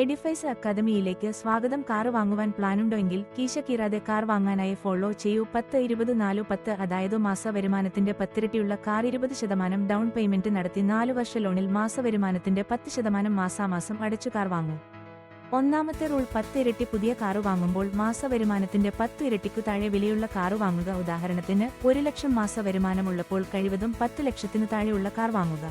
Edifice അക്കാദമിയിലേക്ക് സ്വാഗതം. Car വാങ്ങുവാൻ പ്ലാനുണ്ടോയെങ്കിൽ കീശ കീറാതെ car വാങ്ങാനായി follow ചെയ്യൂ. 10-20-4-10 അതായത് മാസ വരുമാനത്തിന്റെ 10ഇരട്ടിയുള്ള കാർ 20% ഡൗൺ പേയ്മെന്റ് നടത്തി 4 വർഷ ലോണിൽ മാസ വരുമാനത്തിന്റെ 10% മാസാമാസം അടച്ചു കാർ വാങ്ങൂ. ഒന്നാമത്തെ റൂൾ, 10 ഇരട്ടി പുതിയ കാറ് വാങ്ങുമ്പോൾ മാസ വരുമാനത്തിന്റെ 10 ഇരട്ടിക്കു താഴെ വിലയുള്ള കാറ് വാങ്ങുക. ഉദാഹരണത്തിന് 1 ലക്ഷം മാസ വരുമാനമുള്ളപ്പോൾ കഴിവതും 10 ലക്ഷത്തിനു താഴെയുള്ള കാർ വാങ്ങുക.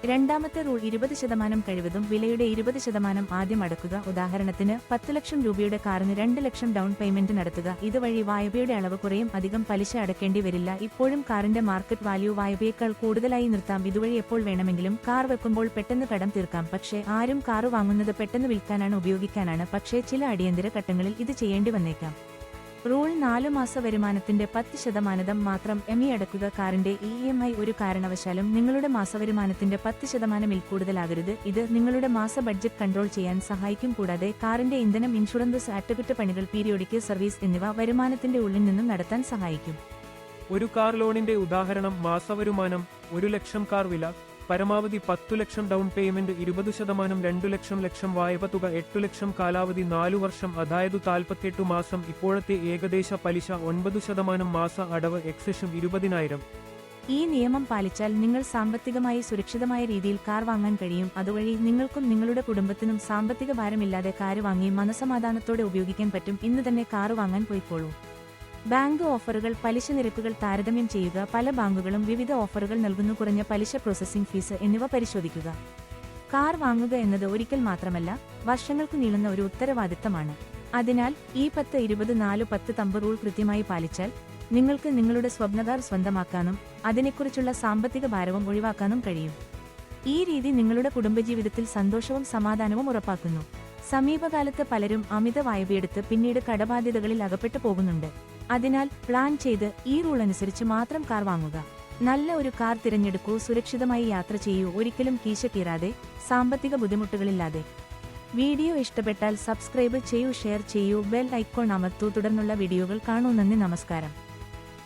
രണ്ടാമത്തെ റൂൾ, 20% കഴിവതും വിലയുടെ 20% ആദ്യം അടക്കുക. ഉദാഹരണത്തിന് 10 ലക്ഷം രൂപയുടെ കാറിന് 2 ലക്ഷം ഡൗൺ പേയ്മെന്റ് നടത്തുക. ഇതുവഴി വായ്പയുടെ അളവ് കുറയും, അധികം പലിശ അടക്കേണ്ടി വരില്ല. ഇപ്പോഴും കാറിന്റെ മാർക്കറ്റ് വാല്യൂ വായ്പയേക്കാൾ കൂടുതലായി നിർത്താം. ഇതുവഴി എപ്പോൾ വേണമെങ്കിലും കാർ വെക്കുമ്പോൾ പെട്ടെന്ന് കടം തീർക്കാം. പക്ഷേ ആരും കാറ് വാങ്ങുന്നത് പെട്ടെന്ന് വിൽക്കാനാണ്, ഉപയോഗിക്കാനാണ്. പക്ഷേ ചില അടിയന്തര ഘട്ടങ്ങളിൽ ഇത് ചെയ്യേണ്ടി വന്നേക്കാം. റൂൾ 4, മാസ വരുമാനത്തിന്റെ 10% മാത്രം അടക്കുക. കാറിന്റെ EMI ഒരു കാരണവശാലും നിങ്ങളുടെ മാസവരുമാനത്തിന്റെ 10%-ൽ കൂടുതലാകരുത്. ഇത് നിങ്ങളുടെ മാസ ബഡ്ജറ്റ് കൺട്രോൾ ചെയ്യാൻ സഹായിക്കും. കൂടാതെ കാറിന്റെ ഇന്ധനം, ഇൻഷുറൻസ്, അറ്റകുറ്റപ്പണികൾ, പീരിയോഡിക് സർവീസ് എന്നിവ വരുമാനത്തിന്റെ ഉള്ളിൽ നിന്നും നടത്താൻ സഹായിക്കും. ഒരു കാർ ലോണിന്റെ ഉദാഹരണം: മാസവരുമാനം 1 ലക്ഷം, കാർ വില പരമാവധി 10 ലക്ഷം, ഡൗൺ പേയ്മെന്റ് 20%, 2 ലക്ഷം വായ്പ തുക 8 ലക്ഷം, കാലാവധി 4 വർഷം അതായത് 48 മാസം, ഇപ്പോഴത്തെ ഏകദേശ പലിശ 9%, മാസ അടവ് എക്സെഷൻ 20,000. ഈ നിയമം പാലിച്ചാൽ നിങ്ങൾ സാമ്പത്തികമായി സുരക്ഷിതമായ രീതിയിൽ കാർ വാങ്ങാൻ കഴിയും. അതുവഴി നിങ്ങൾക്കും നിങ്ങളുടെ കുടുംബത്തിനും സാമ്പത്തിക ഭാരമില്ലാതെ കാർ വാങ്ങി മനസമാധാനത്തോടെ ഉപയോഗിക്കാൻ പറ്റും. ഇന്ന് തന്നെ കാർ വാങ്ങാൻ പോയിക്കോളൂ. ബാങ്ക് ഓഫറുകൾ, പലിശ നിരക്കുകൾ താരതമ്യം ചെയ്യുക. പല ബാങ്കുകളും വിവിധ ഓഫറുകൾ നൽകുന്നു. കുറഞ്ഞ പലിശ, പ്രോസസ്സിംഗ് ഫീസ് എന്നിവ പരിശോധിക്കുക. കാർ വാങ്ങുക എന്നത് ഒരിക്കൽ മാത്രമല്ല, വർഷങ്ങൾക്ക് നീളുന്ന ഒരു ഉത്തരവാദിത്തമാണ്. അതിനാൽ ഈ 10-20-4-10 തമ്പ് റൂൾ കൃത്യമായി പാലിച്ചാൽ നിങ്ങൾക്ക് നിങ്ങളുടെ സ്വപ്നകാർ സ്വന്തമാക്കാനും അതിനെക്കുറിച്ചുള്ള സാമ്പത്തിക ഭാരവും ഒഴിവാക്കാനും കഴിയും. ഈ രീതി നിങ്ങളുടെ കുടുംബജീവിതത്തിൽ സന്തോഷവും സമാധാനവും ഉറപ്പാക്കുന്നു. സമീപകാലത്ത് പലരും അമിത വായ്പയെടുത്ത് പിന്നീട് കടബാധ്യതകളിൽ അകപ്പെട്ടു പോകുന്നുണ്ട്. അതിനാൽ പ്ലാൻ ചെയ്ത് ഈ റൂൾ അനുസരിച്ച് മാത്രം കാർ വാങ്ങുക. നല്ല ഒരു കാർ തിരഞ്ഞെടുക്കൂ. സുരക്ഷിതമായി യാത്ര ചെയ്യൂ, ഒരിക്കലും കീശ കീറാതെ, സാമ്പത്തിക ബുദ്ധിമുട്ടുകളില്ലാതെ. വീഡിയോ ഇഷ്ടപ്പെട്ടാൽ സബ്സ്ക്രൈബ് ചെയ്യൂ, ഷെയർ ചെയ്യൂ, ബെൽ ഐക്കോൺ അമർത്തൂ. തുടർന്നുള്ള വീഡിയോകൾ കാണൂ. നന്ദി, നമസ്കാരം.